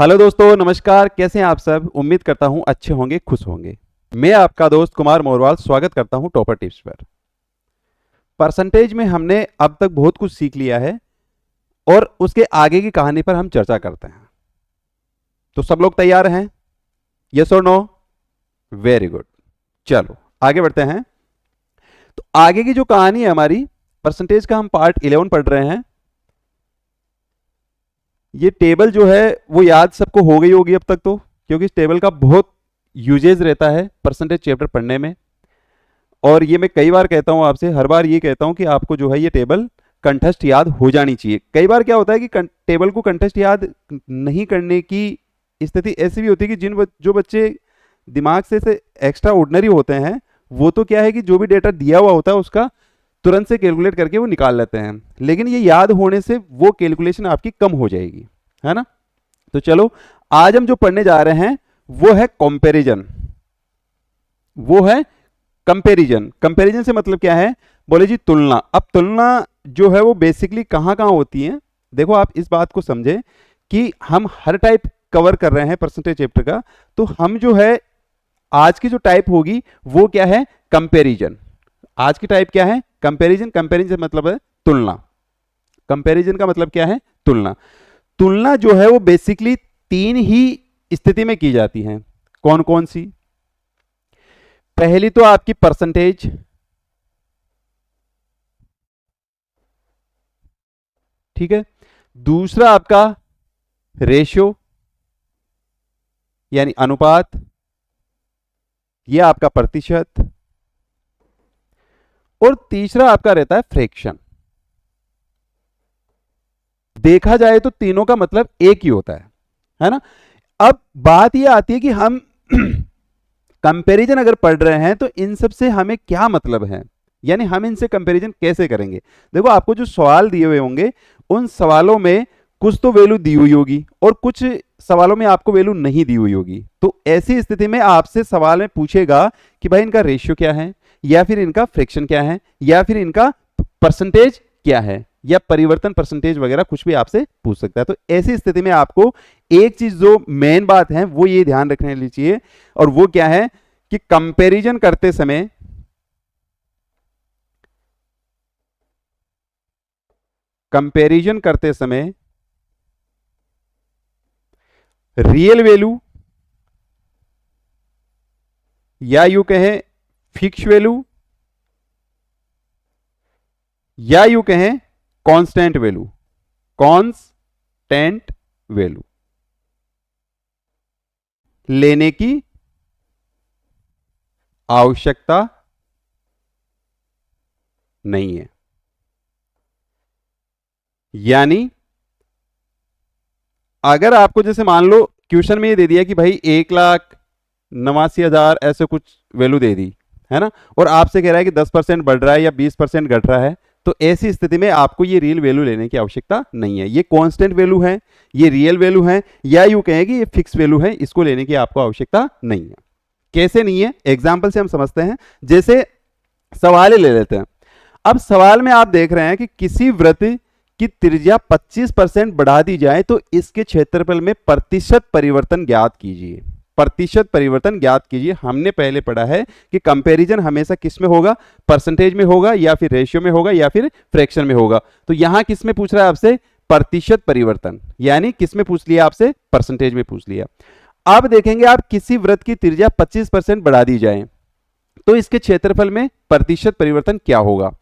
Hello दोस्तों, नमस्कार। कैसे हैं आप सब? उम्मीद करता हूं अच्छे होंगे, खुश होंगे। मैं आपका दोस्त कुमार मोरवाल स्वागत करता हूं टॉपर टिप्स पर। परसेंटेज में हमने अब तक बहुत कुछ सीख लिया है और उसके आगे की कहानी पर हम चर्चा करते हैं। तो सब लोग तैयार हैं? यस और नो? Very good. चलो आगे बढ़ते हैं। तो आगे की जो कहानी है हमारी, परसेंटेज का हम पार्ट 11 पढ़ रहे हैं। ये टेबल जो है वो याद सबको हो गई होगी अब तक तो, क्योंकि इस टेबल का बहुत यूजेज रहता है परसेंटेज चैप्टर पढ़ने में। और ये मैं कई बार कहता हूं आपसे, हर बार ये कहता हूं कि आपको जो है ये टेबल कंठस्थ याद हो जानी चाहिए। कई बार क्या होता है कि टेबल को कंठस्थ याद नहीं करने की स्थिति ऐसी भी होती है कि जो बच्चे दिमाग से एक्स्ट्रा ऑर्डिनरी होते हैं, वो तो क्या है कि जो भी डेटा दिया हुआ होता है उसका तुरंत से कैलकुलेट करके वो निकाल लेते हैं, लेकिन ये याद होने से वो कैलकुलेशन आपकी कम हो जाएगी, है ना। तो चलो आज हम जो पढ़ने जा रहे हैं वो है कंपैरिजन। वो है कंपैरिजन। कंपैरिजन से मतलब क्या है? बोले जी तुलना। अब तुलना जो है वो बेसिकली कहां कहां होती है? देखो आप इस बात को समझे कि हम हर टाइप कवर कर रहे हैं परसेंटेज चैप्टर का, तो हम जो है आज की जो टाइप होगी वो क्या है? कंपैरिजन। आज की टाइप क्या है? कंपैरिजन। कंपैरिजन से मतलब है तुलना। कंपैरिजन का मतलब क्या है? तुलना। तुलना जो है वो बेसिकली तीन ही स्थिति में की जाती है। कौन कौन सी? पहली तो आपकी परसेंटेज, ठीक है। दूसरा आपका रेशियो यानी अनुपात, यह आपका प्रतिशत। और तीसरा आपका रहता है फ्रैक्शन। देखा जाए तो तीनों का मतलब एक ही होता है ना। अब बात यह आती है कि हम कंपैरिजन अगर पढ़ रहे हैं तो इन सब से हमें क्या मतलब है, यानी हम इनसे कंपैरिजन कैसे करेंगे। देखो आपको जो सवाल दिए हुए होंगे उन सवालों में कुछ तो वैल्यू दी हुई होगी और कुछ सवालों में आपको वैल्यू नहीं दी हुई होगी। तो ऐसी स्थिति में आपसे सवाल में पूछेगा कि भाई इनका रेशियो क्या है, या फिर इनका फ्रैक्शन क्या है, या फिर इनका परसेंटेज क्या है, या परिवर्तन परसेंटेज वगैरह कुछ भी आपसे पूछ सकता है। तो ऐसी स्थिति में आपको एक चीज जो मेन बात है वो ये ध्यान रखने लीजिए, और वो क्या है कि कंपैरिजन करते समय रियल वैल्यू या यूं कहें फिक्स वैल्यू या यूं कहें कांस्टेंट वैल्यू, कांस्टेंट वैल्यू लेने की आवश्यकता नहीं है। यानी अगर आपको जैसे मान लो क्वेश्चन में ये दे दिया कि भाई 1,89,000 ऐसे कुछ वैल्यू दे दी है ना, और आपसे कह रहा है कि 10% बढ़ रहा है या 20% घट रहा है, तो ऐसी स्थिति में आपको ये रियल वैल्यू लेने की आवश्यकता नहीं है। ये कांस्टेंट वैल्यू है, ये रियल वैल्यू है, या यूं कहें कि ये फिक्स वैल्यू है, इसको लेने की आपको आवश्यकता नहीं है। कैसे नहीं है? एग्जाम्पल से हम समझते हैं। जैसे सवाल ले लेते हैं। अब सवाल में आप देख रहे हैं कि किसी वृत्त की त्रिज्या 25% बढ़ा दी जाए तो इसके क्षेत्रफल में प्रतिशत परिवर्तन ज्ञात कीजिए। प्रतिशत परिवर्तन ज्ञात कीजिए। हमने पहले पढ़ा है कि कंपैरिजन हमेशा किस में होगा? परसेंटेज में होगा, या फिर रेशियो में होगा, या फिर फ्रैक्शन में होगा। तो यहां किस में पूछ रहा है आपसे? प्रतिशत परिवर्तन। यानी किस में पूछ लिया आपसे? परसेंटेज में पूछ लिया। अब देखेंगे आप, किसी वृत्त की त्रिज्या 25% बढ़ा दी जाए तो इसके क्षेत्रफल में प्रतिशत परिवर्तन क्या होगा?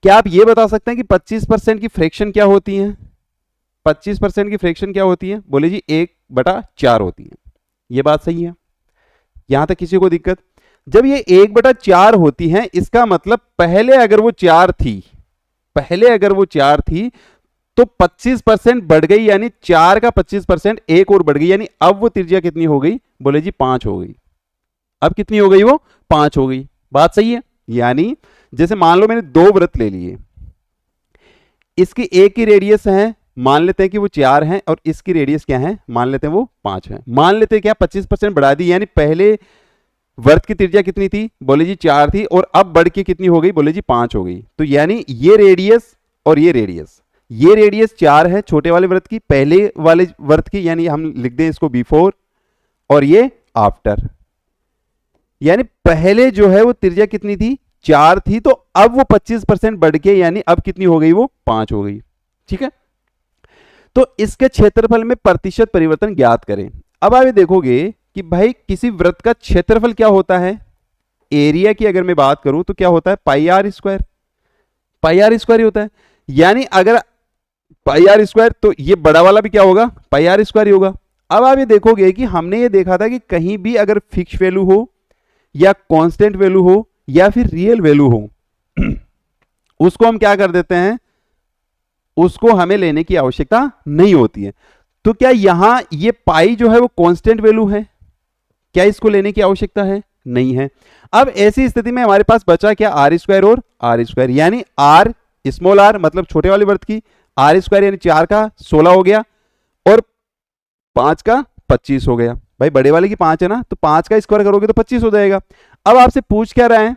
क्या आप यह बता सकते हैं कि 25% की फ्रैक्शन क्या होती है? 25% की फ्रैक्शन क्या होती है? बोले जी 1/4 होती है। यह बात सही है? यहां तक किसी को दिक्कत? जब ये 1/4 होती है, इसका मतलब पहले अगर वो 4 थी तो 25% बढ़ गई, यानी 4 का 25% एक और बढ़ गई, यानी अब वो त्रिज्या कितनी हो गई? बोले जी 5 हो गई। अब कितनी हो गई? वो 5 हो गई। बात सही है? यानी जैसे मान लो मैंने दो वृत्त ले लिए, इसकी एक की रेडियस है, मान लेते हैं कि वो 4 है, और इसकी रेडियस क्या है? मान लेते हैं वो 5 है। मान लेते हैं क्या 25% बढ़ा दी, यानी पहले वृत्त की त्रिज्या कितनी थी? बोले जी 4 थी, और अब बढ़ के कितनी हो गई? बोले जी 5 हो गई। तो यानी ये रेडियस और ये रेडियस, ये रेडियस 4 है छोटे वाले वृत्त की, पहले वाले वृत्त की, यानी हम लिख दें इसको बिफोर, और ये आफ्टर। यानी पहले जो है वो त्रिज्या कितनी थी, 4 थी, तो अब वो 25% बढ़ के यानी अब कितनी हो गई, वो 5 हो गई। ठीक है, तो इसके क्षेत्रफल में प्रतिशत परिवर्तन ज्ञात करें। अब आप ये देखोगे कि भाई किसी वृत्त का क्षेत्रफल क्या होता है, एरिया की अगर मैं बात करूं तो क्या होता है, pi r square, pi r square ही होता है। यानी अगर पाई आर स्क्वायर, तो ये बड़ा वाला भी क्या होगा, पाई आर स्क्वायर ही होगा। अब आप ये देखोगे कि हमने ये देखा था कि कहीं भी अगर फिक्स वैल्यू हो या कांस्टेंट वैल्यू हो या फिर रियल वैल्यू हो उसको हम क्या कर देते हैं, उसको हमें लेने की आवश्यकता नहीं होती है। तो क्या यहां ये पाई जो है वो कांस्टेंट वैल्यू है, क्या इसको लेने की आवश्यकता है, नहीं है। अब ऐसी स्थिति में हमारे पास बचा क्या, आर स्क्वायर और आर स्क्वायर, यानी आर स्मॉल आर मतलब छोटे वाले वृत्त की, आर स्क्वायर यानी 4 का 16 हो गया और 5 का 25 हो गया। भाई बड़े वाले की 5 है ना, तो 5 का स्क्वायर करोगे तो 25 हो जाएगा। अब आपसे पूछ क्या रहे हैं,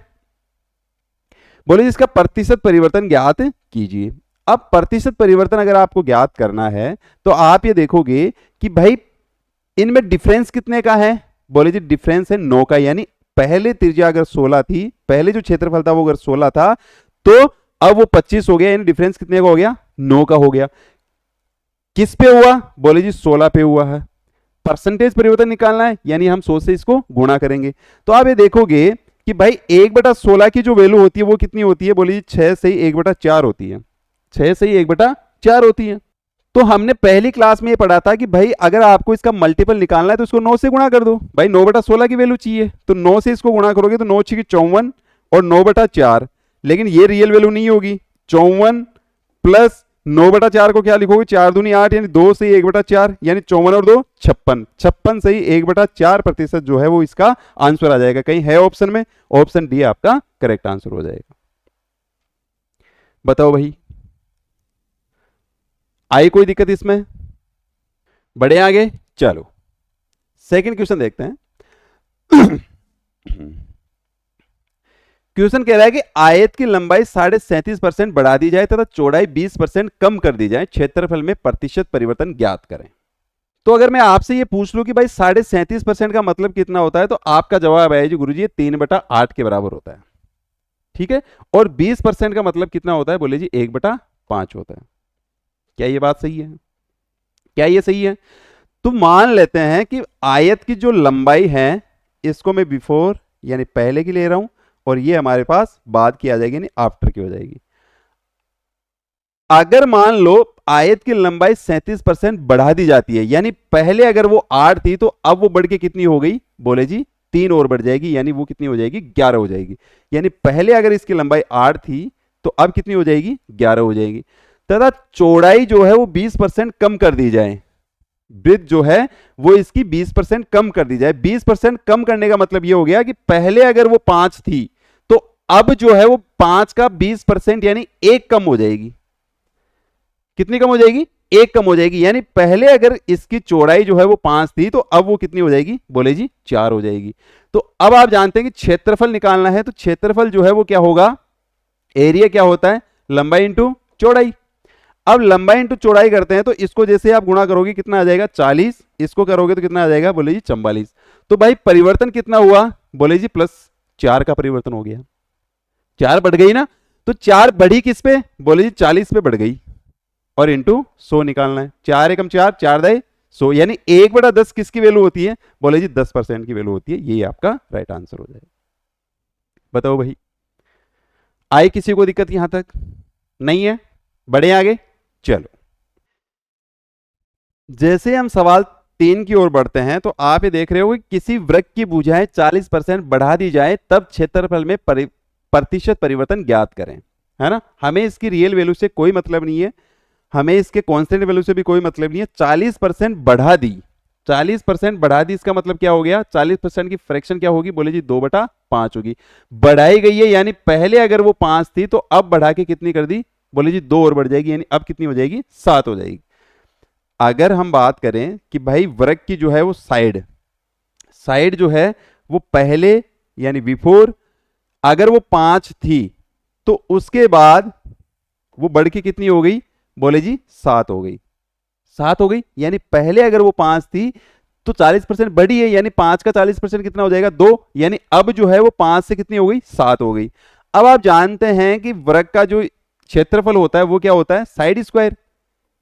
बोले इसका प्रतिशत परिवर्तन ज्ञात कीजिए। अब प्रतिशत परिवर्तन अगर आपको ज्ञात करना है तो आप ये देखोगे कि भाई इनमें डिफरेंस कितने का है, बोले जी डिफरेंस है 9 का, यानी पहले त्रिज्या अगर 16 थी, पहले जो क्षेत्रफल था वो अगर 16 था तो अब वो 25 हो गया, यानी डिफरेंस कितने का हो गया, 9 का हो गया। किस पे हुआ, बोले जी 16 पे हुआ है। परसेंटेज परिवर्तन निकालना है, यानी हम 100 से इसको गुणा करेंगे। तो आप ये देखोगे कि भाई 1/16 की जो वैल्यू होती है वो कितनी होती है, बोले जी 6 से ही 1/4 होती है, 6 से ही 1/4 होती है। तो हमने पहली क्लास में ये पढ़ा था कि भाई अगर आपको इसका मल्टीपल निकालना है तो इसको 9 से गुणा कर दो। भाई 9/16 की वैल्यू चाहिए तो 9 से इसको गुणा करोगे तो 9 6 54 और 9/4, लेकिन ये रियल वैल्यू नहीं होगी। 54 प्लस 9/4 को क्या लिखोगे, 4 दूनी 8, यानी 2 से 1/4, यानी 54 और 2 56, 56 से ही 1/4% जो है वो इसका आंसर आ जाएगा। कहीं है ऑप्शन में, ऑप्शन डी आपका करेक्ट आंसर हो जाएगा। बताओ भाई, आई कोई दिक्कत इसमें, बढ़े आगे, चलो सेकंड क्वेश्चन देखते हैं। क्वेश्चन कह रहा है कि आयत की लंबाई 37.5% बढ़ा दी जाए तथा चौड़ाई 20% कम कर दी जाए, क्षेत्रफल में प्रतिशत परिवर्तन ज्ञात करें। तो अगर मैं आपसे ये पूछ लूं कि भाई 37.5% का मतलब कितना होता है, तो आपका जवाब है जी गुरुजी 3/8 के बराबर होता है। ठीक है, और 20% का मतलब कितना होता है, बोले जी 1/5 होता है। क्या ये बात सही है, क्या ये सही है? तो मान लेते हैं कि आयत की जो लंबाई है इसको मैं बिफोर यानी पहले की ले रहा हूं और ये हमारे पास बाद की आ जाएगी, यानी आफ्टर की हो जाएगी। अगर मान लो आयत की लंबाई 37% बढ़ा दी जाती है, यानी पहले अगर वो 8 थी तो अब वो बढ़ के कितनी हो गई, बोले जी 3 और बढ़ जाएगी, यानी वो कितनी हो जाएगी, 11 हो जाएगी। यानी पहले अगर इसकी लंबाई 8 थी तो अब कितनी हो जाएगी, 11 हो जाएगी। तथा चौड़ाई जो है वो 20% कम कर दी जाए, ब्रिथ जो है वो इसकी 20% कम कर दी जाए। 20% कम करने का मतलब ये हो गया कि पहले अगर वो 5 थी तो अब जो है वो 5 का 20% यानी 1 कम हो जाएगी। कितनी कम हो जाएगी, 1 कम हो जाएगी। यानी पहले अगर इसकी चौड़ाई जो है वो 5 थी तो अब वो कितनी हो जाएगी, बोले जी 4 हो जाएगी। तो अब आप जानते हैं कि क्षेत्रफल निकालना है, तो क्षेत्रफल जो है वो क्या होगा, एरिया क्या होता है, लंबाई इंटू चौड़ाई। अब लंबाई इंटू चौड़ाई करते हैं तो इसको जैसे आप गुणा करोगे कितना आ जाएगा, 40, इसको करोगे तो कितना आ जाएगा, बोले जी 44। तो भाई परिवर्तन कितना हुआ, बोले जी +4 का परिवर्तन हो गया। 4 बढ़ गई ना, तो 4 बढ़ी किस पे, बोले जी 40 पे बढ़ गई, और इंटू 100 निकालना है। 4 एकम 4, 4 दाई 100, यानी 1/10 किसकी वैल्यू होती है, बोले जी 10% की वैल्यू होती है। ये आपका राइट आंसर हो जाएगा। बताओ भाई, आए किसी को दिक्कत यहां तक, नहीं है, बढ़े आगे, चलो। जैसे हम सवाल 3 की ओर बढ़ते हैं तो आप ये देख रहे हो कि किसी वृत्त की भुजाएं 40% बढ़ा दी जाए तब क्षेत्रफल में प्रतिशत परिवर्तन ज्ञात करें, है ना। हमें इसकी रियल वैल्यू से कोई मतलब नहीं है, हमें इसके कांस्टेंट वैल्यू से भी कोई मतलब नहीं है। 40% बढ़ा दी, 40% बढ़ा दी, इसका मतलब क्या हो गया, 40% की फ्रैक्शन क्या होगी, बोले जी 2/5 होगी। बढ़ाई गई है, यानी पहले अगर वो 5 थी तो अब बढ़ा के कितनी कर दी, बोले जी 2 और बढ़ जाएगी, यानी अब कितनी हो जाएगी, 7 हो जाएगी। अगर हम बात करें कि भाई वृत्त की जो है वो साइड जो है वो पहले यानी बिफोर अगर वो 5 थी तो उसके बाद वो बढ़ के कितनी हो गई, बोले जी 7 हो गई। 7 हो गई, यानी पहले अगर वो 5 थी तो 40% बढ़ी है, यानी 5 का 40% कितना हो जाएगा 2, यानी अब जो है वो 5 से कितनी हो गई 7 हो गई। अब आप जानते हैं कि वृत्त का जो क्षेत्रफल होता है वो क्या होता है साइड स्क्वायर,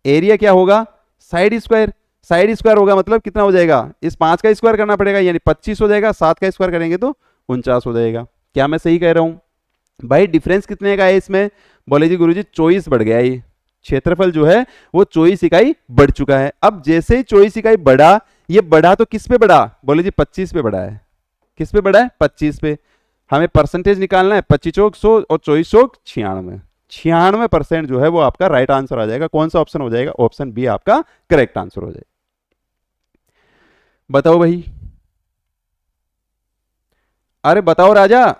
एरिया क्या होगा साइड स्क्वायर। साइड स्क्वायर होगा मतलब कितना हो जाएगा, इस 5 का स्क्वायर करना पड़ेगा यानी 25 हो जाएगा, 7 का स्क्वायर करेंगे तो 49 हो जाएगा। क्या मैं सही कह रहा हूं भाई? डिफरेंस कितने का है इसमें? बोले जी गुरुजी 24 बढ़ गया, ये क्षेत्रफल जो है वो 24 इकाई बढ़ चुका है। अब जैसे ही 24 इकाई बढ़ा, ये बढ़ा तो किस पे बढ़ा? बोले जी 25 पे बढ़ा है। किस पे बढ़ा है? 25 पे। हमें परसेंटेज निकालना है, 25 चौक 100 और 24 चौक 96। 96% जो है वो आपका राइट आंसर आ जाएगा। कौन सा ऑप्शन हो जाएगा? ऑप्शन बी आपका करेक्ट आंसर हो जाएगा। बताओ भाई, अरे बताओ राजा,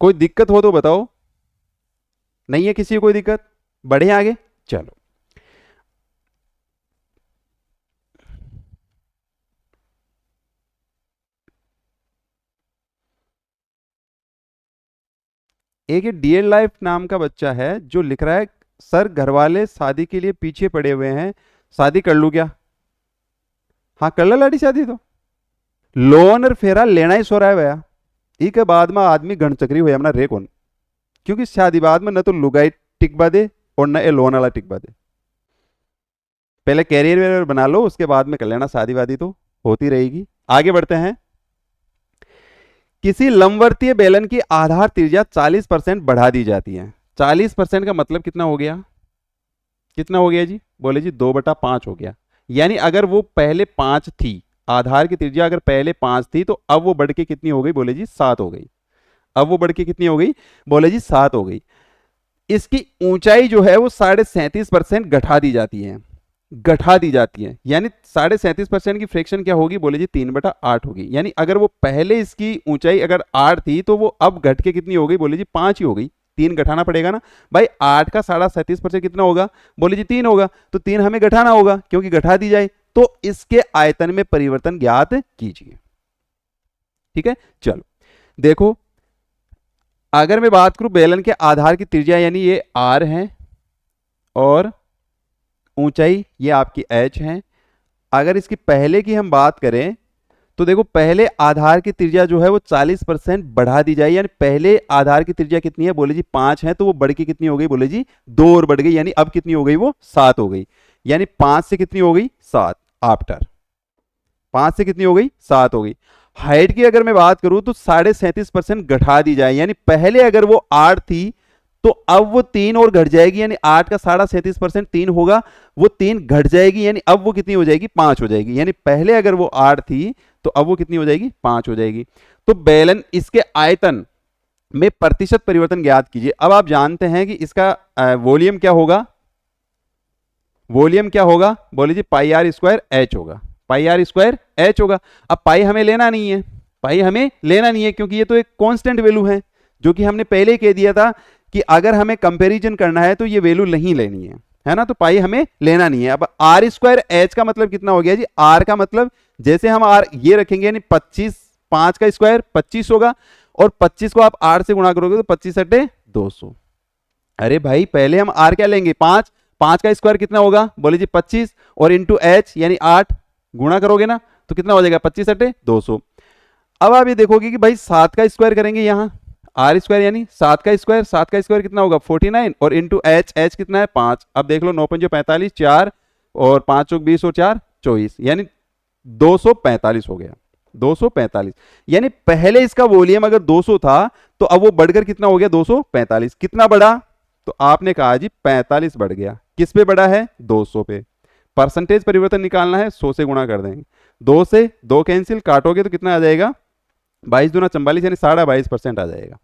कोई दिक्कत हो तो बताओ। नहीं है किसी को कोई दिक्कत? बढ़े आगे, चलो। एक ये डियर लाइफ नाम का बच्चा है जो लिख रहा है सर घरवाले शादी के लिए पीछे पड़े हुए हैं, शादी कर लूं क्या? हाँ कर लो लाडी शादी तो। लोन और फेरा लेना ही सो रहा है भैया। ई के बाद में आदमी गणचक्री हो अपना रे कौन, क्योंकि शादी बाद में न तो लुगाई टिकवा दे और न ये लोन वाला टिकवा दे। पहले कैरियर वेरियर बना लो, उसके बाद में कर लेना, शादी वादी तो होती रहेगी। आगे बढ़ते हैं। किसी लंबवर्तीय बेलन की आधार त्रिज्या 40% बढ़ा दी जाती है। 40% का मतलब कितना हो गया? कितना हो गया जी? बोले जी 2/5 हो गया। यानी अगर वो पहले 5 थी, आधार की त्रिज्या अगर पहले 5 थी तो अब वो बढ़ के कितनी हो गई? बोले जी 7 हो गई। अब वो बढ़ के कितनी हो गई? बोले जी 7 हो गई। इसकी ऊंचाई जो है वो 37.5% घटा दी जाती है, घटा दी जाती है। यानी 37.5% की फ्रैक्शन क्या होगी? बोले जी 3/8 होगी। यानी अगर वो पहले इसकी ऊंचाई अगर 8 थी तो वो अब घट के कितनी हो गई? बोले जी 5 ही हो गई। 3 घटाना पड़ेगा ना भाई, 8 का 37.5% कितना होगा? बोले जी 3 होगा, तो 3 हमें घटाना होगा, क्योंकि घटा दी जाए तो इसके आयतन में परिवर्तन ज्ञात कीजिए। ठीक है, चलो देखो, अगर मैं बात करूं बेलन के आधार की त्रिज्या, यानी ये r है और ऊंचाई ये आपकी h है। अगर इसकी पहले की हम बात करें तो देखो, पहले आधार की त्रिज्या जो है वो 40% बढ़ा दी जाए, यानी पहले आधार की त्रिज्या कितनी है? बोले जी 5 है, तो वो बढ़ के कितनी हो गई? बोले जी 2 और बढ़ गई, यानी अब कितनी हो गई? वो 7 हो गई। यानी 5 से कितनी हो गई? 7 आफ्टर। 5 से कितनी हो गई? 7 हो गई। हाइट की अगर मैं बात करूं तो 37.5% घटा दी जाए, यानी पहले अगर वो 8 थी तो अब वो 3 और घट जाएगी, यानी 8 का 37.5% 3 होगा, वो 3 घट जाएगी, यानी अब वो कितनी हो जाएगी? 5 हो जाएगी। यानी पहले अगर वो 8 थी तो अब वो कितनी हो जाएगी? 5 हो जाएगी। तो बेलन इसके आयतन में प्रतिशत परिवर्तन ज्ञात कीजिए। अब आप जानते हैं कि इसका वॉल्यूम क्या होगा? वॉल्यूम क्या होगा? बोले जी पाई आर स्क्वायर एच होगा। पाई आर स्क्वायर एच होगा। अब पाई हमें लेना नहीं है, पाई हमें लेना नहीं है, क्योंकि ये तो एक कांस्टेंट वैल्यू है, जो कि हमने पहले ही कह दिया था कि अगर हमें कंपैरिजन करना है तो ये वैल्यू नहीं लेनी है ना, तो पाई हमें लेना नहीं है। अब आर स्क्वायर एच का मतलब कितना हो गया जी? आर का मतलब जैसे हम आर ये रखेंगे, यानी 25, 5 का स्क्वायर 25 होगा, और 25 को आप आर से गुणा करोगे तो 25 × 200। अरे भाई पहले हम आर क्या लेंगे? 5, 5 का स्क्वायर कितना होगा? बोले जी 25, और इंटू एच यानी 8 गुणा करोगे ना तो कितना हो जाएगा? 25 × 200। अब आप ये देखोगे कि भाई 7 का स्क्वायर करेंगे, यहां आर स्क्वायर यानी 7 का स्क्वायर, 7 का स्क्वायर कितना होगा? 49, और इंटू एच, एच कितना है? 5। अब देख लो 9 5 45, 4 और 5 चौक 20 और 4 24, यानी 245 हो गया। 245, यानी पहले इसका वॉल्यूम अगर 200 था तो अब वो बढ़कर कितना हो गया? 245। कितना बढ़ा? तो आपने कहा जी 45 बढ़ गया। किस पे बढ़ा है? 200 पे। परसेंटेज परिवर्तन निकालना है, 100 से गुणा कर देंगे। 2 से 2 कैंसिल, काटोगे तो कितना आ जाएगा? 22 दूना 44, यानी 22.5% आ जाएगा।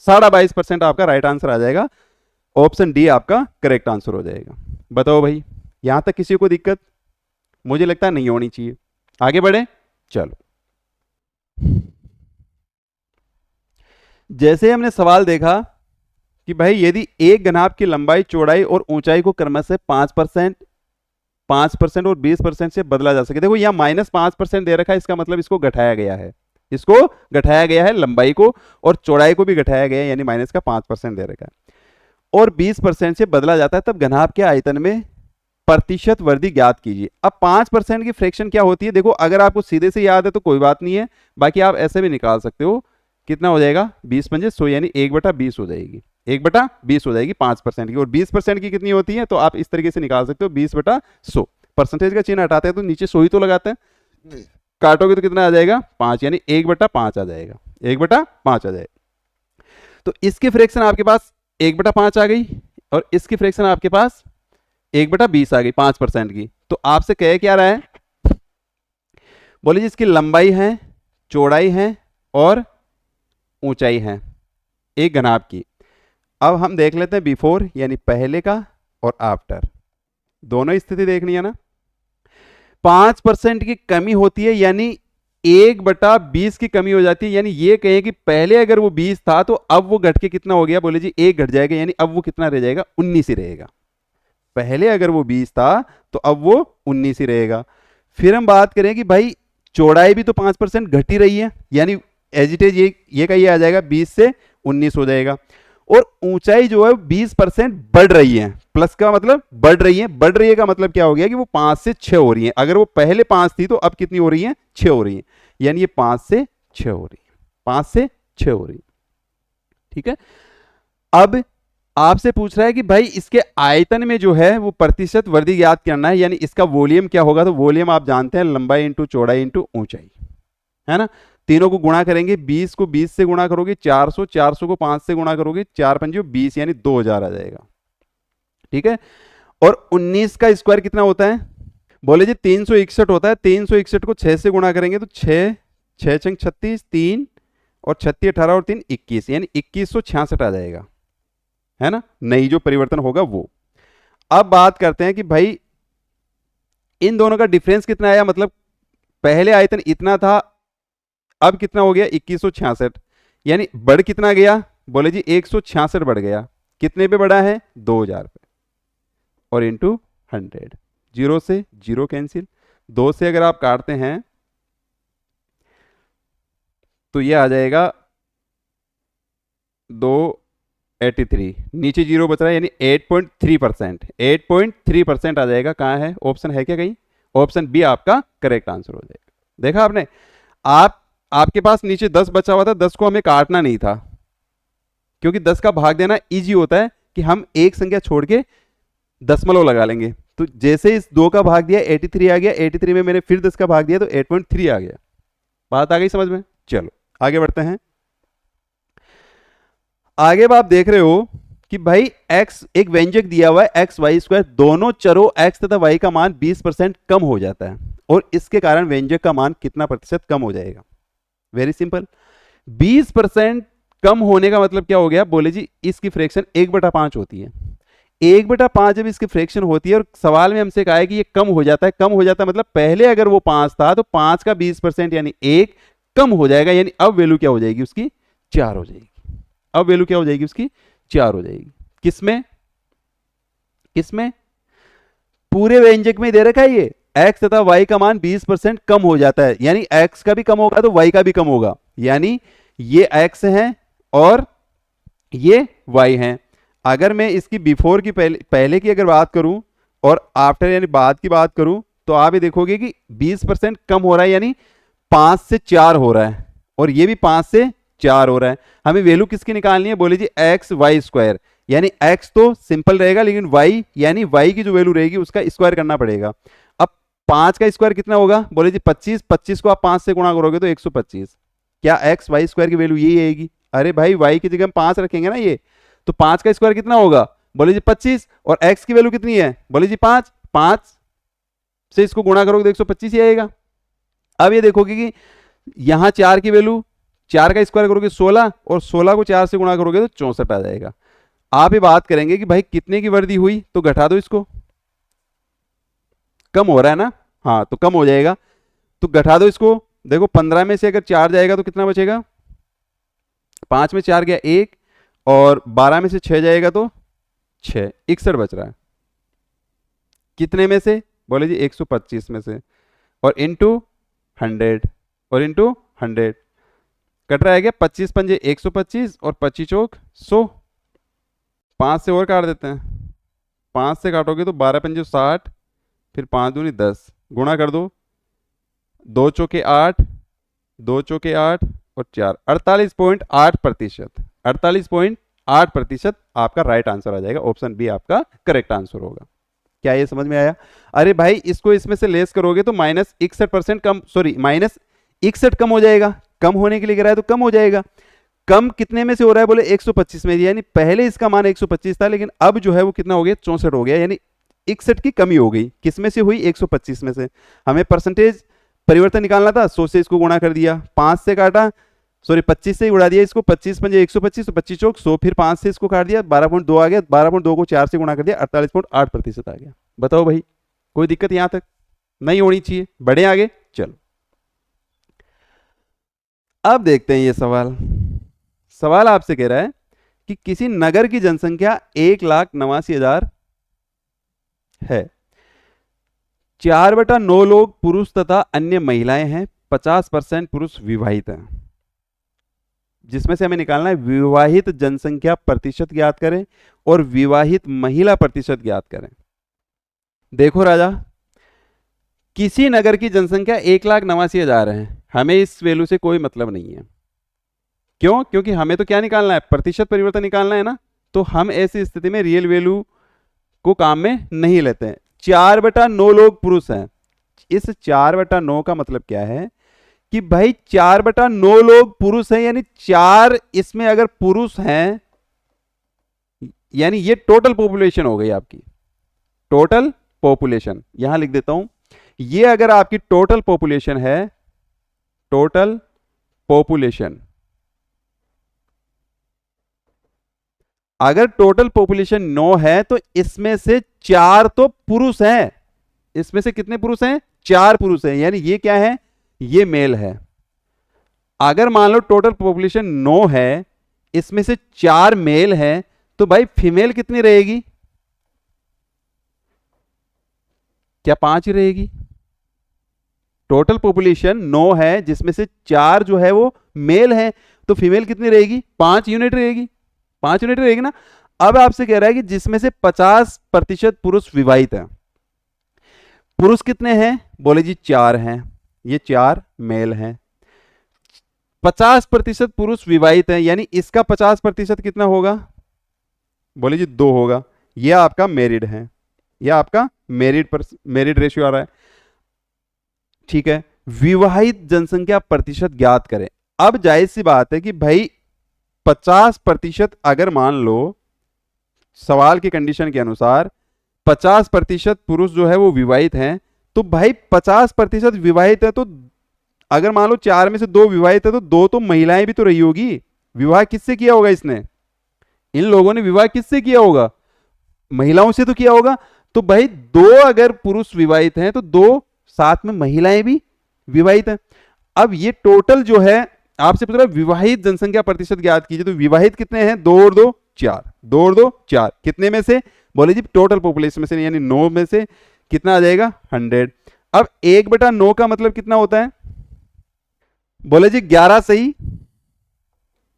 22.5% आपका राइट आंसर आ जाएगा। ऑप्शन डी आपका करेक्ट आंसर हो जाएगा। बताओ भाई, यहां तक किसी को दिक्कत? मुझे लगता है नहीं होनी चाहिए। आगे बढ़े, चलो। जैसे हमने सवाल देखा कि भाई यदि एक घनाभ की लंबाई, चौड़ाई और ऊंचाई को क्रमशः 5%, 5% और 20% से बदला जा सके। देखो यहाँ -5% दे रखा है, इसका मतलब इसको घटाया गया है, इसको घटाया गया है लंबाई को, और चौड़ाई को भी घटाया गया है, यानी माइनस का 5% दे रखा है। और 20% से बदला जाता है, तब घनाभ के आयतन में प्रतिशत वृद्धि ज्ञात कीजिए। अब 5% की फ्रैक्शन क्या होती है, देखो अगर आपको सीधे से याद है तो कोई बात नहीं है, बाकी आप ऐसे भी निकाल सकते हो। कितना हो जाएगा, 20×100 यानी 1/20 हो जाएगी, 1/20 हो जाएगी 5% की। और 20% की कितनी होती है, तो आप इस तरीके से निकाल सकते हो 20/100। परसेंटेज का चिन्ह हटाते हैं तो नीचे 100 ही तो लगाते हैं, काटोगे तो कितना आ जाएगा 5, यानी 1/5 आ जाएगा, 1/5 आ जाएगा। तो इसकी फ्रैक्शन आपके पास 1/5 आ गई और इसकी फ्रैक्शन आपके पास 1/20 आ गई 5% की। तो आपसे कह क्या रहा है, बोले जी इसकी लंबाई है, चौड़ाई है और ऊंचाई है एक घनाभ की। अब हम देख लेते हैं बिफोर यानी पहले का और आफ्टर, दोनों स्थिति देखनी है ना। 5% की कमी होती है यानी 1/20 की कमी हो जाती है, यानी ये कहें कि पहले अगर वो 20 था तो अब वो घट के कितना हो गया, बोले जी 1 घट जाएगा, यानी अब वो कितना रह जाएगा, 19 ही रहेगा। पहले अगर वो 20 था तो अब वो 19 ही रहेगा। फिर हम बात करें कि भाई चौड़ाई भी तो 5% घट ही रही है, यानी एज इट इज ये का ये आ जाएगा 20 से 19 हो जाएगा। और ऊंचाई जो है 20% बढ़ रही है, प्लस का मतलब बढ़ रही है, बढ़ रही है का मतलब क्या हो गया कि वो 5 से 6 हो रही है। अगर वो पहले 5 थी तो अब कितनी हो रही है, 6 हो रही है, यानी ये 5 से 6 हो रही है, 5 से 6 हो रही है। ठीक है, अब आपसे पूछ रहा है कि भाई इसके आयतन में जो है वो प्रतिशत वृद्धि ज्ञात करना है, यानी इसका वॉल्यूम क्या होगा। तो वॉल्यूम आप जानते हैं लंबाई इंटू चौड़ाई इंटू ऊंचाई, है ना। तीनों को गुणा करेंगे, 20 को 20 से गुणा करोगे 400, 400 को 5 से गुणा करोगे 4×5 20, यानी 2000 आ जाएगा। ठीक है, और 19 का स्क्वायर कितना होता है, बोले जी 361 होता है। 361 को 6 से गुणा करेंगे तो 6 6 छंग 36, 3 और 36 18 और 3 21, यानी 2166 आ जाएगा, है ना। नई जो परिवर्तन होगा वो। अब बात करते हैं कि भाई इन दोनों का डिफरेंस कितना आया, मतलब पहले आयतन इतना था अब कितना हो गया 2166, यानी बढ़ कितना गया, बोले जी 166 बढ़ गया। कितने पे बढ़ा है, 2000 पे, और इंटू 100, 0 से 0 कैंसिल, 2 से अगर आप काटते हैं तो ये आ जाएगा 283, नीचे 0 बच रहा है, यानी 8.3%, 8.3% आ जाएगा। कहाँ है, ऑप्शन है क्या कहीं, ऑप्शन बी आपका करेक्ट आंसर हो जाएगा। देखा आपने, आपके पास नीचे 10 बचा हुआ था, 10 को हमें काटना नहीं था, क्योंकि 10 का भाग देना इजी होता है कि हम एक संख्या छोड़ के दशमलव लगा लेंगे। तो जैसे इस 2 का भाग दिया 83 आ गया, 83 में मैंने फिर 10 का भाग दिया तो 8.3 आ गया। बात आ गई समझ में। चलो आगे बढ़ते हैं। आगे आप देख रहे हो कि भाई x एक व्यंजक दिया हुआ है x/y², दोनों चरों x तथा y का मान 20% कम हो जाता है, और इसके कारण व्यंजक का मान कितना प्रतिशत कम हो जाएगा। वेरी सिंपल, 20% कम होने का मतलब क्या हो गया, बोले जी इसकी फ्रैक्शन 1/5 होती है। 1/5 जब इसकी फ्रैक्शन होती है, और सवाल में हमसे कहा है कि ये कम हो जाता है, कम हो जाता है मतलब पहले अगर वो 5 था तो 5 का 20% यानी 1 कम हो जाएगा, यानी अब वैल्यू क्या हो जाएगी उसकी, 4 हो जाएगी। अब वैल्यू क्या हो जाएगी उसकी, 4 हो जाएगी। किसमें, किसमें, पूरे व्यंजक में दे रखा है ये x तथा y का मान 20% कम हो जाता है, यानी x का भी कम होगा तो y का भी कम होगा, यानी ये x है और ये y है। अगर मैं इसकी बिफोर की पहले की अगर बात करूं और आफ्टर यानी बाद की बात करूं, तो आप ये देखोगे कि 20% कम हो रहा है, यानी 5 से 4 हो रहा है, और ये भी 5 से 4 हो रहा है। हमें वैल्यू किसकी निकालनी है, बोले जी x/y², यानी x तो सिंपल रहेगा, लेकिन y यानी y की जो वैल्यू रहेगी उसका स्क्वायर करना पड़ेगा। अब 5 का स्क्वायर कितना होगा, बोले जी 25, 25 को आप 5 से गुणा करोगे तो 125। क्या x/y² की वैल्यू यही आएगी, अरे भाई y की जगह हम 5 रखेंगे ना ये, तो 5 का स्क्वायर कितना होगा, बोले जी 25, और x की वैल्यू कितनी है, बोले जी 5, 5 से इसको गुणा करोगे तो 125 ही आएगा। अब ये देखोगे कि यहां 4 की वैल्यू, 4 का स्क्वायर करोगे 16, और 16 को 4 से गुणा करोगे तो 64 आ जाएगा। आप ये बात करेंगे कि भाई कितने की वृद्धि हुई, तो घटा दो इसको, कम हो रहा है ना, हाँ तो कम हो जाएगा, तो घटा दो इसको। देखो 15 में से अगर 4 जाएगा तो कितना बचेगा, 5 में 4 गया 1, और 12 में से 6 जाएगा तो 6, 61 बच रहा है। कितने में से, बोले जी 125 में से, और इंटू 100, और इंटू 100 कट रहा है क्या, 25 पंजे 125 और 25 चौक 100, 5 से और काट देते हैं, 5 से काटोगे तो 12 पंजे 60, फिर 5 दूनी 10, गुणा कर दो, 2 चौके 8, 2 चौके 8 और 4, 48.8%, 48.8% आपका राइट आंसर आ जाएगा। ऑप्शन बी आपका करेक्ट आंसर होगा। क्या ये समझ में आया? अरे भाई इसको इसमें से लेस करोगे तो -61% कम, सॉरी -61 कम हो जाएगा। कम होने के लिए कह रहा है तो कम हो जाएगा। कम कितने में से हो रहा है? बोले 125 में, यानी पहले इसका मान 125 था, लेकिन अब जो है वो कितना हो गया? 64 हो गया, यानी 61 की कमी हो गई। किस में से हुई? 125 में से। हमें परसेंटेज परिवर्तन निकालना था, 100 से इसको गुणा कर दिया, 5 से काटा, सॉरी 25 से ही उड़ा दिया इसको, 25 पंजे 125, तो 25 चौक 100, फिर 5 से इसको काट दिया, 12.2 आ गया, 12.2 को 4 से गुणा कर दिया, 48.8% आ गया। बताओ भाई, कोई दिक्कत यहां तक नहीं होनी चाहिए। बढ़े आगे, चलो अब देखते हैं ये सवाल। सवाल आपसे कह रहा है कि किसी नगर की जनसंख्या 1,89,000 है, 4/9 लोग पुरुष तथा अन्य महिलाएं हैं, 50% पुरुष विवाहित हैं। जिसमें से हमें निकालना है विवाहित जनसंख्या प्रतिशत ज्ञात करें और विवाहित महिला प्रतिशत ज्ञात करें। देखो राजा, किसी नगर की जनसंख्या 1,89,000 है, हमें इस वैल्यू से कोई मतलब नहीं है। क्यों? क्योंकि हमें तो क्या निकालना है? प्रतिशत परिवर्तन निकालना है ना। तो हम ऐसी स्थिति में रियल वैल्यू को काम में नहीं लेते हैं। 4/9 लोग पुरुष हैं। इस 4/9 का मतलब क्या है कि भाई 4/9 लोग पुरुष हैं, यानी 4 इसमें अगर पुरुष हैं, यानी ये टोटल पॉपुलेशन हो गई आपकी, टोटल पॉपुलेशन। यहां लिख देता हूं, ये अगर आपकी टोटल पॉपुलेशन है, टोटल पॉपुलेशन, अगर टोटल पॉपुलेशन 9 है तो इसमें से 4 तो पुरुष हैं। इसमें से कितने पुरुष हैं? 4 पुरुष हैं, यानी ये क्या है? ये मेल है। अगर मान लो टोटल पॉपुलेशन 9 है, इसमें से 4 मेल हैं, तो भाई फीमेल कितनी रहेगी? क्या 5 ही रहेगी? टोटल पॉपुलेशन 9 है, जिसमें से 4 जो है वो मेल है, तो फीमेल कितनी रहेगी? 5 यूनिट रहेगी। 5 यूनिट रहेगी ना। अब आपसे कह रहा है कि जिसमें से 50% पुरुष विवाहित हैं। पुरुष कितने हैं? बोले जी 4 हैं, ये 4 मेल हैं। 50% पुरुष विवाहित हैं, यानी इसका 50% कितना होगा? बोले जी 2 होगा। यह आपका मेरिड है, यह आपका मेरिड रेशियो आ रहा है। ठीक है, विवाहित जनसंख्या प्रतिशत ज्ञात करें। अब जाहिर सी बात है कि भाई 50% अगर मान लो सवाल की कंडीशन के अनुसार 50% पुरुष जो है वो विवाहित हैं, तो भाई 50% विवाहित है, तो अगर मान लो 4 में से 2 विवाहित है, तो 2 तो महिलाएं भी तो रही होगी। विवाह किससे किया होगा इसने? इन लोगों ने विवाह किससे किया होगा? महिलाओं से तो किया होगा। तो भाई 2 अगर पुरुष विवाहित हैं, तो 2 साथ में महिलाएं भी विवाहित हैं। अब ये टोटल जो है आपसे पूछ रहा है विवाहित जनसंख्या प्रतिशत ज्ञात कीजिए। तो विवाहित कितने हैं? 2 और 2 4, 2 और 2 4, कितने में से? बोले जी टोटल पॉपुलेशन में से, यानी 9 में से कितना आ जाएगा? 100। अब 1/9 का मतलब कितना होता है? बोले जी 11 सही।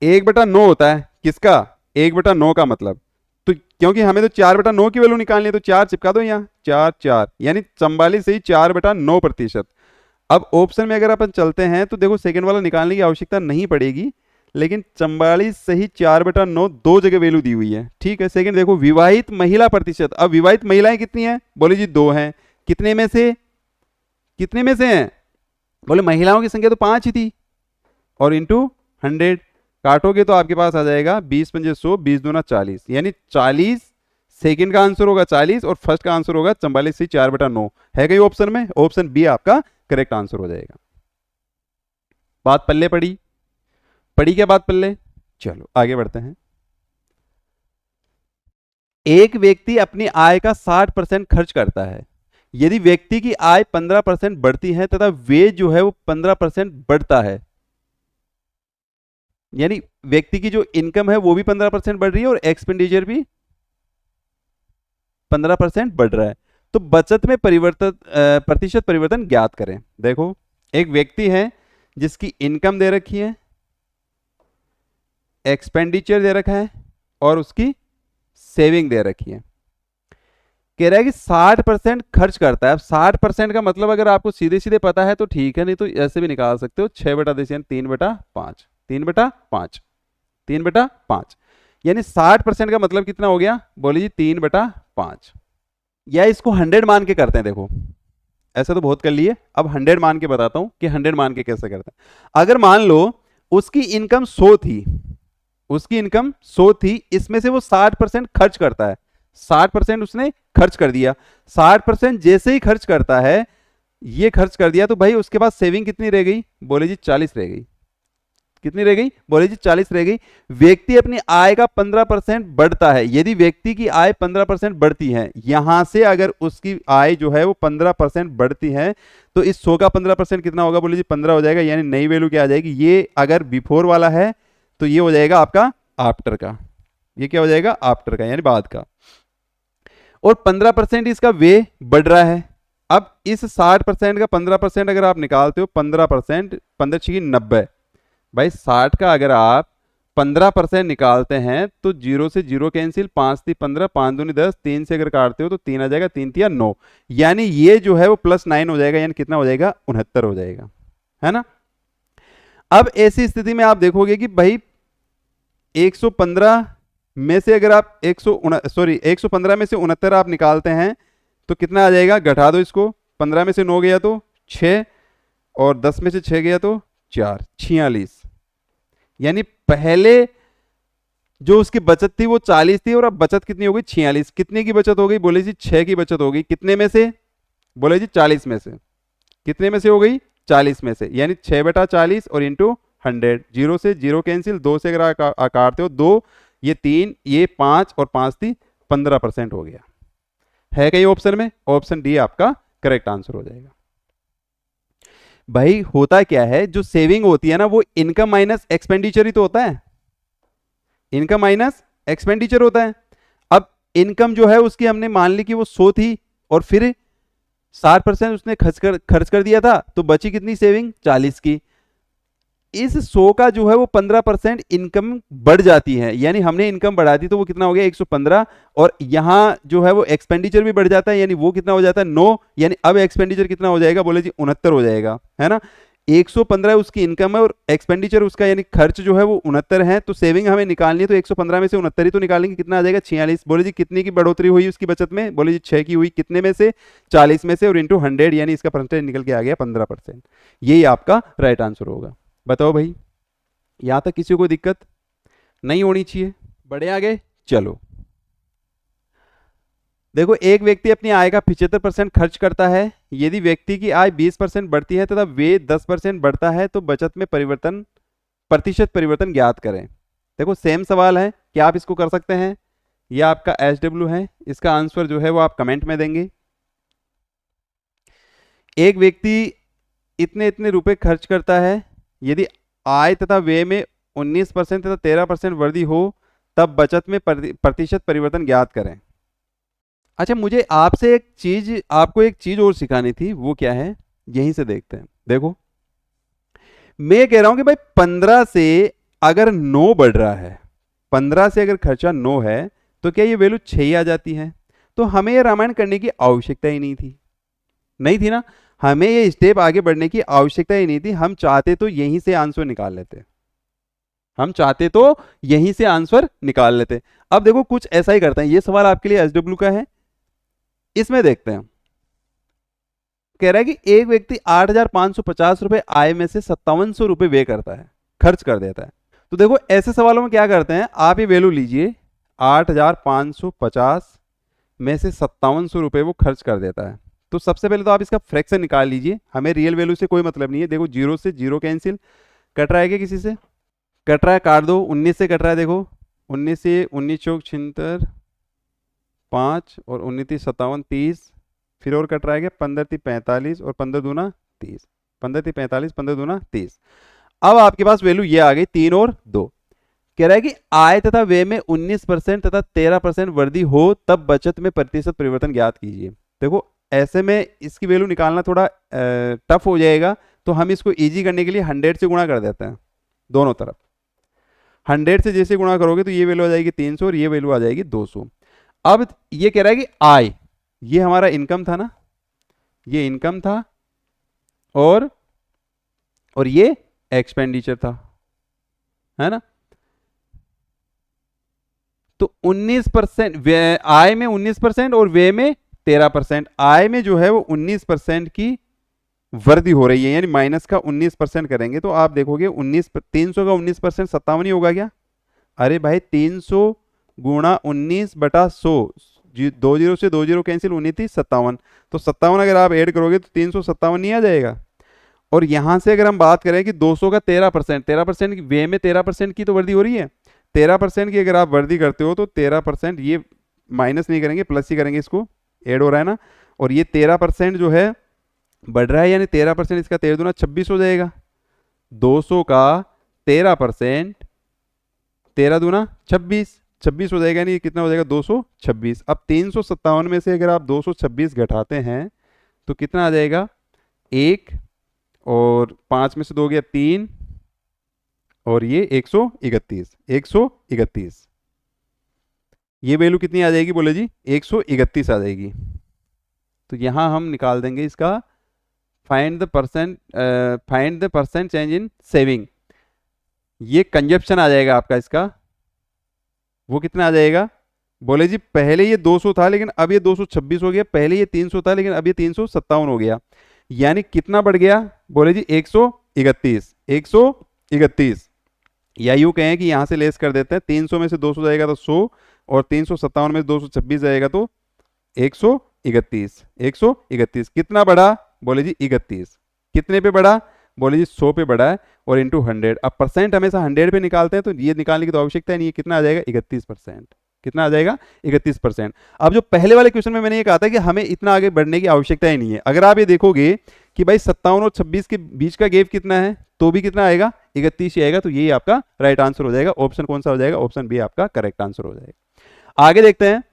1/9 होता है किसका? 1/9 का मतलब, तो क्योंकि हमें तो 4/9 की वैल्यू निकालनी है, तो 4 चिपका दो यहाँ, 4 4, यानी 44 सही 4/9%। अब ऑप्शन में अगर अपन चलते हैं तो देखो सेकंड वाला निकालने की आवश्यकता नहीं पड़ेगी, लेकिन 44 सही 4/9 दो जगह वैल्यू दी हुई है। ठीक है, सेकंड देखो विवाहित महिला प्रतिशत। अब विवाहित महिलाएं कितनी हैं? बोले जी 2 हैं। कितने में से? कितने में से हैं? बोले महिलाओं की संख्या तो 5 ही थी, और इंटू 100 काटोगे तो आपके पास आ जाएगा 20 पंजे 100, 20 दूना 40, यानी 40 सेकंड का आंसर होगा 40 और फर्स्ट का आंसर होगा 44 से 4/9 है कहीं ऑप्शन में। ऑप्शन बी आपका करेक्ट आंसर हो जाएगा। बात पल्ले पड़ी? पड़ी क्या बात पल्ले? चलो आगे बढ़ते हैं। एक व्यक्ति अपनी आय का 60% खर्च करता है। यदि व्यक्ति की आय 15% बढ़ती है तथा वेज जो है वो 15% बढ़ता है, यानी व्यक्ति की जो इनकम है वो भी 15% बढ़ रही है और एक्सपेंडिचर भी 15% बढ़ रहा है, तो बचत में प्रतिशत परिवर्तन ज्ञात करें। देखो एक व्यक्ति है जिसकी इनकम दे रखी है, एक्सपेंडिचर दे रखा है और उसकी सेविंग दे रखी है। कह रहा है कि 60% खर्च करता है। अब 60% का मतलब अगर आपको सीधे सीधे पता है तो ठीक है, नहीं तो ऐसे भी निकाल सकते हो 6/10 3/5, 3/5, 3/5, यानी 60% का मतलब कितना हो गया, बोले जी 3/5। या इसको 100 मान के करते हैं। देखो ऐसे तो बहुत कर लिए, अब 100 मान के बताता हूं कि 100 मान के कैसे करते हैं। अगर मान लो उसकी इनकम 100 थी, उसकी इनकम 100 थी, इसमें से वो 60% खर्च करता है, 60% उसने खर्च कर दिया। 60% जैसे ही खर्च करता है, ये खर्च कर दिया, तो भाई उसके पास सेविंग कितनी रह गई, बोले जी 40 रह गई। कितनी रह गई, बोले जी 40 रह गई। व्यक्ति अपनी आय का 15% बढ़ता है। यदि व्यक्ति की आय 15% बढ़ती है, यहां से अगर उसकी आय जो है वो 15% बढ़ती है, तो इस 100 का 15% कितना होगा, बोले जी 15 हो जाएगा। यानी नई वैल्यू क्या आ जाएगी, ये अगर बिफोर वाला है तो ये हो जाएगा आपका आफ्टर का, ये क्या हो जाएगा, आफ्टर का यानी बाद का। और 15% इसका वे बढ़ रहा है। अब इस 60% का 15% अगर आप निकालते हो, 15%, 15×6 = 90। भाई 60 का अगर आप 15% निकालते हैं तो 0 से 0 कैंसिल, 5 × 3 = 15, 5 दूनी 10, 3 से अगर काटते हो तो 3 आ जाएगा, 3 × 3 = 9, यानी ये जो है वो +9 हो जाएगा, यानी कितना हो जाएगा, 69 हो जाएगा, है ना। अब ऐसी स्थिति में आप देखोगे कि भाई 115 में से अगर आप 115 में से 69 आप निकालते हैं तो कितना आ जाएगा, घटा दो इसको, 15 में से 9 गया तो 6, और 10 में से 6 गया तो 4, 46। यानी पहले जो उसकी बचत थी वो 40 थी, और अब बचत कितनी हो गई, 46। कितने की बचत हो गई, बोले जी 6 की बचत हो गई। कितने में से, बोले जी 40 में से। कितने में से हो गई, 40 में से, यानी 6/40 और इंटू 100, 0 से 0 कैंसिल, 2 से अगर काटते हो 2, ये 3, ये 5 और 5 थी, 15% हो गया। है कहीं ऑप्शन में, ऑप्शन डी आपका करेक्ट आंसर हो जाएगा। भाई होता क्या है, जो सेविंग होती है ना, वो इनकम माइनस एक्सपेंडिचर ही तो होता है, इनकम माइनस एक्सपेंडिचर होता है। अब इनकम जो है उसकी हमने मान ली कि वो 100 थी, और फिर 60% उसने खर्च कर दिया था, तो बची कितनी सेविंग, 40 की। इस 100 का जो है वो 15% इनकम बढ़ जाती है, यानी हमने इनकम बढ़ा दी तो वो कितना हो गया, 115, और यहां जो है वो एक्सपेंडिचर भी बढ़ जाता है, यानी वो कितना हो जाता है, 9, यानी अब एक्सपेंडिचर कितना हो जाएगा, बोले जी 69 हो जाएगा, है ना। 115 उसकी इनकम है और एक्सपेंडिचर उसका यानी खर्च जो है वो 69 है, तो सेविंग हमें निकालनी है, तो 115 में से 69 ही तो निकालेंगे, कितना आ जाएगा, 46। बोले जी कितने की बढ़ोतरी हुई उसकी बचत में, बोले जी 6 की हुई। कितने में से, 40 में से, और इंटू 100, यानी इसका परसेंटेज निकल के आ गया 15%। यही आपका राइट आंसर होगा। बताओ भाई, यहां तक किसी को दिक्कत नहीं होनी चाहिए, बढ़े आगे। चलो देखो, एक व्यक्ति अपनी आय का 75% खर्च करता है। यदि व्यक्ति की आय 20% बढ़ती है तथा वे 10% बढ़ता है, तो बचत में प्रतिशत परिवर्तन ज्ञात करें। देखो सेम सवाल है, क्या आप इसको कर सकते हैं, यह आपका SW है। इसका आंसर जो है वो आप कमेंट में देंगे। एक व्यक्ति इतने इतने रुपए खर्च करता है, यदि आय तथा व्यय में 19% तथा 13% वृद्धि हो, तब बचत में प्रतिशत परिवर्तन ज्ञात करें। अच्छा, मुझे आपसे आपको एक चीज और सिखानी थी, वो क्या है, यहीं से देखते हैं। देखो मैं कह रहा हूं कि भाई 15 से अगर 9 बढ़ रहा है, 15 से अगर खर्चा 9 है, तो क्या ये वैल्यू 6 ही आ जाती है। तो हमें ये रामायण करने की आवश्यकता ही नहीं थी, नहीं थी ना। हमें ये स्टेप आगे बढ़ने की आवश्यकता ही नहीं थी। हम चाहते तो यहीं से आंसर निकाल लेते, हम चाहते तो यहीं से आंसर निकाल लेते। अब देखो कुछ ऐसा ही करते हैं, ये सवाल आपके लिए SW का है, इसमें देखते हैं। कह रहा है कि एक व्यक्ति 8,550 रुपए आय में से 5700 रुपए व्यय करता है, खर्च कर देता है। तो देखो ऐसे सवालों में क्या करते हैं, आप ये वैल्यू लीजिए, 8,550 में से 5700 रुपए वो खर्च कर देता है। तो सबसे पहले तो आप इसका फ्रैक्शन निकाल लीजिए, हमें रियल वैल्यू से कोई मतलब नहीं है। देखो 0 से 0 कैंसिल, कट रहा है क्या किसी से, कट रहा है, काट दो। 19 से कट रहा है, देखो 19 से 19 चौक 76, 5 और 19 3 57 30, फिर और कट रहा है क्या, 15 3 45 और 15 दूना 30, 15 3 45, 15 दूना 30। अब आपके पास वैल्यू ये आ गई 3 और 2। कह रहा है कि आय तथा व्यय में 19% तथा 13% वृद्धि हो, तब बचत में प्रतिशत परिवर्तन ज्ञात कीजिए। देखो ऐसे में इसकी वैल्यू निकालना थोड़ा टफ हो जाएगा, तो हम इसको इजी करने के लिए 100 से गुणा कर देते हैं दोनों तरफ। 100 से जैसे गुणा करोगे तो ये वैल्यू आ जाएगी 300 और ये वैल्यू आ जाएगी 200। अब ये कह रहा है कि आय, ये हमारा इनकम था ना, ये इनकम था और ये एक्सपेंडिचर था, है ना। तो 19% आय में 19% और व्यय में 13%। आय में जो है वो 19% की वृद्धि हो रही है, यानी माइनस का 19% करेंगे तो आप देखोगे 300 का 19% 57 ही होगा क्या? अरे भाई 300 गुणा 19/100, 20 से 20 कैंसिल होनी थी 57, तो 57 अगर आप ऐड करोगे तो 357 नहीं आ जाएगा। और यहां से अगर हम बात करें कि 200 का 13%, 13% की व्यय में 13% की तो वृद्धि हो रही है, 13% की अगर आप वृद्धि करते हो तो 13%, ये माइनस नहीं करेंगे प्लस ही करेंगे, इसको ऐड हो रहा है ना, और ये 13% जो है बढ़ रहा है, यानी 13%, इसका 13 दूना 26 हो जाएगा। 200 का 13%, 13 दूना 26, 26 हो जाएगा, यानी कितना हो जाएगा 226। अब 357 में से अगर आप 226 घटाते हैं तो कितना आ जाएगा? 1 और 5 में से 2 गया 3 और ये 131, 131। ये वैल्यू कितनी आ जाएगी बोले जी? 131 आ जाएगी। तो यहां हम निकाल देंगे इसका find the percent change in saving. ये कंजप्शन आ जाएगा आपका, इसका वो कितना आ जाएगा बोले जी? पहले ये 200 था लेकिन अब ये 226 हो गया, पहले ये 300 था लेकिन अब ये 357 हो गया, यानी कितना बढ़ गया बोले जी? 131, 131। या यूं कहें कि यहां से लेस कर देते हैं, 300 में से 200 जाएगा तो 100 और 357 में से 226 जाएगा तो 131, 131। कितना बढ़ा बोले जी? 31। कितने पे बढ़ा बोले जी? 100 पे बढ़ा है, और इंटू 100। अब परसेंट हमेशा 100 पे निकालते हैं तो ये निकालने की तो आवश्यकता नहीं है। कितना आ जाएगा? 31%। कितना आ जाएगा? 31%। अब जो पहले वाले क्वेश्चन में मैंने ये कहा था कि हमें इतना आगे बढ़ने की आवश्यकता ही नहीं है, अगर आप ये देखोगे कि भाई 57 और 26 के बीच का गैप कितना है, तो भी कितना आएगा? 31 ही आएगा। तो यही आपका राइट आंसर हो जाएगा। ऑप्शन कौन सा हो जाएगा? ऑप्शन बी आपका करेक्ट आंसर हो जाएगा। आगे देखते हैं,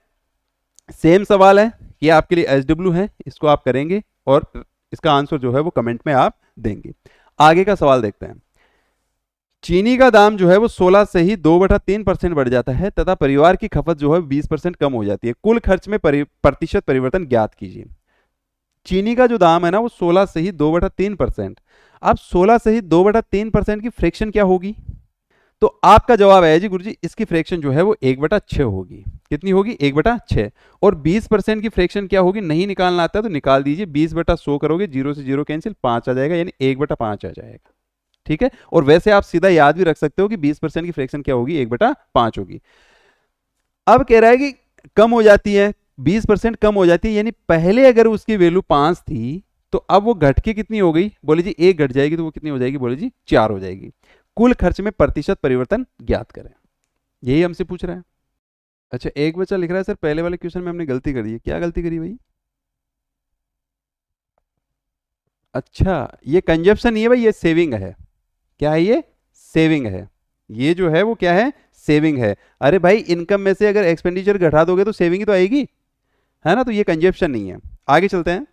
सेम सवाल है, ये आपके लिए SW है, इसको आप करेंगे और इसका आंसर जो है वो कमेंट में आप देंगे। आगे का सवाल देखते हैं। चीनी का दाम जो है वो 16 से ही 2/3% बढ़ जाता है तथा परिवार की खपत जो है 20% कम हो जाती है। कुल खर्च में प्रतिशत परिवर्तन ज्ञात कीजिए। चीनी का जो दाम है ना वो 16 से ही 2/3%। अब 16 से ही 2/3% की फ्रैक्शन क्या होगी? तो आपका जवाब है जी गुरुजी इसकी फ्रैक्शन जो है वो 1/6 होगी। कितनी होगी? 1/6। और 20% की फ्रैक्शन क्या होगी? नहीं निकालना आता है तो निकाल दीजिए, 20/100 करोगे, 0 से 0 कैंसिल, 5 आ जाएगा, यानी 1/5 आ जाएगा। ठीक है। और वैसे आप सीधा याद भी रख सकते हो कि 20% की फ्रैक्शन क्या होगी? 1/5 होगी। अब कह रहा है कि कम हो जाती है, 20% कम हो जाती है, यानी पहले अगर उसकी वैल्यू 5 थी तो अब वो घट के कितनी हो गई बोले जी? 1 घट जाएगी, तो वो कितनी हो जाएगी बोले जी? 4 हो जाएगी। कुल खर्च में प्रतिशत परिवर्तन ज्ञात करें, यही हमसे पूछ रहा है। अच्छा, एक बच्चा लिख रहा है सर पहले वाले क्वेश्चन में हमने गलती करी है। क्या गलती करी भाई? अच्छा, ये कंजप्शन नहीं है भाई, ये सेविंग है। क्या है ये? सेविंग है। ये जो है वो क्या है? सेविंग है। अरे भाई इनकम में से अगर एक्सपेंडिचर घटा दोगे तो सेविंग ही तो आएगी, है ना। तो ये कंजप्शन नहीं है। आगे चलते हैं।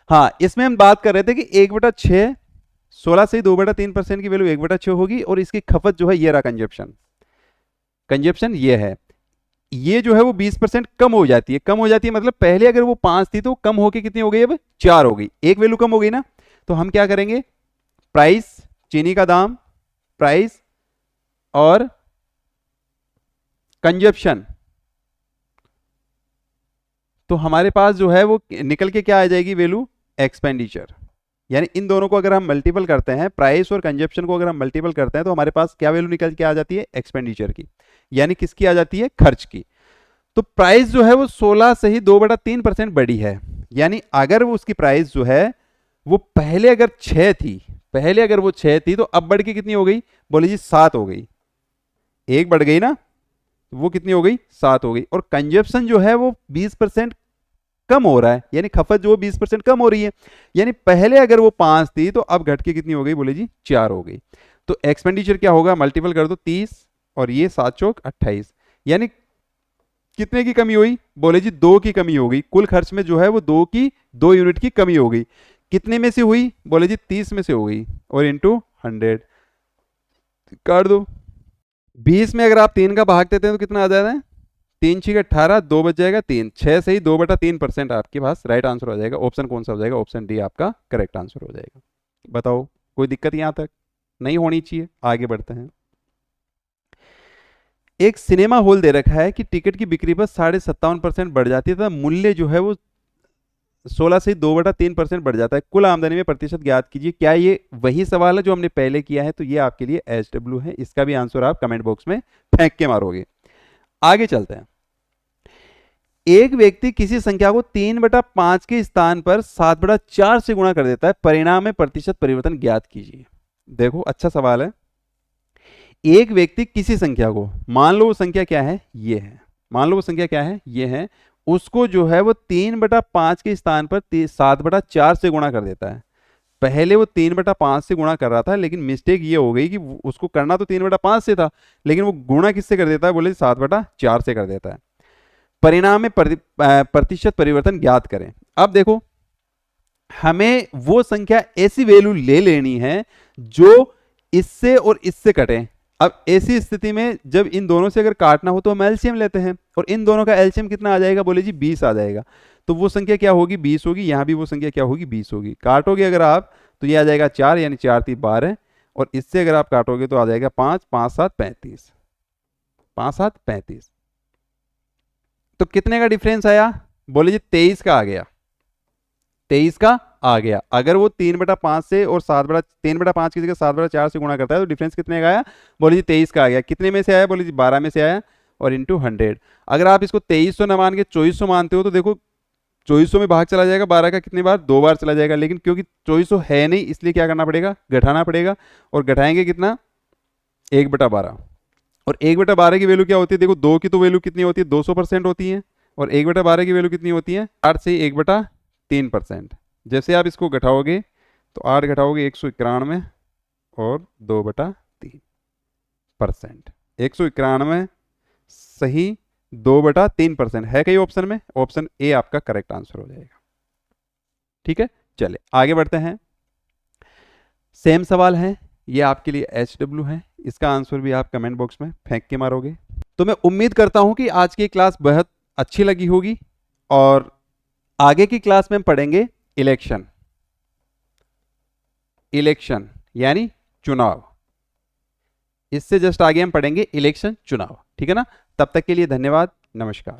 हाँ, इसमें हम बात कर रहे थे कि 1/6, 16 से 2/3% की वैल्यू 1/6 होगी, और इसकी खपत जो है ये रहा कंजप्शन। कंजप्शन ये है, ये जो है वो 20% कम हो जाती है। कम हो जाती है मतलब पहले अगर वो 5 थी तो कम होके कितनी हो गई? अब 4 हो गई। एक वैल्यू कम हो गई ना, तो हम क्या करेंगे? प्राइस, चीनी का दाम, प्राइस और कंजप्शन, तो हमारे पास जो है वो निकल के क्या आ जाएगी वैल्यू? एक्सपेंडिचर। यानी इन दोनों को अगर हम मल्टीपल करते हैं, प्राइस और कंजप्शन को अगर हम मल्टीपल करते हैं, तो हमारे पास क्या वैल्यू निकल के आ जाती है? एक्सपेंडिचर की। यानी किसकी आ जाती है? खर्च की। तो प्राइस जो है वो 16 से ही 2/3% बढ़ी है, यानी अगर वो उसकी प्राइस जो है वो पहले अगर 6 थी, पहले अगर वो 6 थी तो अब बढ़ के कितनी हो गई बोले जी? 7 हो गई। एक बढ़ गई ना, वो कितनी हो गई? 7 हो गई। और कंजप्शन जो है वो 20% कम हो रहा है, यानी खपत जो 20% कम हो रही है, यानी पहले अगर वो 5 थी तो अब घट के कितनी हो गई बोले जी? 4 हो गई। तो एक्सपेंडिचर क्या होगा? मल्टीपल कर दो 30 और ये 7 चौक 28, यानी कितने की कमी हुई बोले जी? 2 की कमी हो गई। कुल खर्च में जो है वो 2 यूनिट की कमी हो गई। कितने में से हुई बोले जी? 30 में से हो गई, और इंटू 100 कर दो, 20 में अगर आप 3 का भाग देते हैं तो कितना आ जाता है, 3 6 18, 2 बच जाएगा 3, 6 से ही 2/3% आपके पास राइट आंसर हो जाएगा। ऑप्शन कौन सा हो जाएगा, ऑप्शन डी आपका करेक्ट आंसर हो जाएगा। बताओ कोई दिक्कत यहाँ तक नहीं होनी चाहिए, आगे बढ़ते हैं। एक सिनेमा हॉल दे रखा है कि टिकट की बिक्री पर 57.5% बढ़ जाती है तथा मूल्य जो है वो 16 से 2/3% बढ़ जाता है। कुल आमदनी में प्रतिशत ज्ञात कीजिए। क्या ये वही सवाल है जो हमने पहले किया है? तो ये आपके लिए SW है, इसका भी आंसर आप कमेंट बॉक्स में फेंक के मारोगे। आगे चलते हैं। एक व्यक्ति किसी संख्या को 3/5 के स्थान पर 7/4 से गुणा कर देता है, परिणाम में प्रतिशत परिवर्तन ज्ञात कीजिए। देखो अच्छा सवाल है। एक व्यक्ति किसी संख्या को, मान लो वो संख्या क्या है, ये है, मान लो वो संख्या क्या है, ये है, उसको जो है वो 3/5 के स्थान पर 7/4 से गुणा कर देता है। पहले वो 3/5 से गुणा कर रहा था, लेकिन मिस्टेक ये हो गई कि उसको करना तो 3/5 से था, लेकिन वो गुणा किससे कर देता है, बोले 7/4 से कर देता है। परिणाम में प्रतिशत परिवर्तन ज्ञात करें। अब देखो हमें वो संख्या ऐसी वैल्यू ले लेनी है जो इससे और इससे कटे। अब ऐसी स्थिति में जब इन दोनों से अगर काटना हो तो हम एलसीएम लेते हैं, और इन दोनों का एलसीएम कितना आ जाएगा, बोले जी 20 आ जाएगा। तो वो संख्या क्या होगी, 20 होगी। यहां भी वो संख्या क्या होगी, 20 होगी। काटोगे अगर आप तो ये आ जाएगा 4, यानी 4 3 12, और इससे अगर आप काटोगे तो आ जाएगा 5 5 7 35, 5 7 35। तो कितने का डिफरेंस आया, बोले जी 23 का आ गया, 23 का आ गया। अगर वो 3/5 से और 3/5 की जगह 7/4 से गुणा करता है तो डिफरेंस कितने का आया, बोले जी 23 का आ गया। कितने में से आया, बोले जी 12 में से आया, और इंटू 100। अगर आप इसको 2300 न मान के 2400 मानते हो तो देखो 2400 में भाग चला जाएगा 12 का कितनी बार, 2 बार चला जाएगा। लेकिन क्योंकि 2400 है नहीं, इसलिए क्या करना पड़ेगा, घटाना पड़ेगा। और घटाएंगे कितना, 1/12। और 1/12 की वैल्यू क्या होती है, देखो 2 की तो वैल्यू कितनी होती है, 200% होती है, और 1/12 की वैल्यू कितनी होती है, 8 से 1/3%। जैसे आप इसको घटाओगे तो 8 घटाओगे 191 और 2/3%, 191 सही 2/3% है कई ऑप्शन में, ऑप्शन ए आपका करेक्ट आंसर हो जाएगा। ठीक है, चले आगे बढ़ते हैं। सेम सवाल है, ये आपके लिए SW है, इसका आंसर भी आप कमेंट बॉक्स में फेंक के मारोगे। तो मैं उम्मीद करता हूं कि आज की क्लास बहुत अच्छी लगी होगी, और आगे की क्लास में पढ़ेंगे इलेक्शन, इलेक्शन यानी चुनाव। इससे जस्ट आगे हम पढ़ेंगे इलेक्शन, चुनाव। ठीक है ना, तब तक के लिए धन्यवाद, नमस्कार।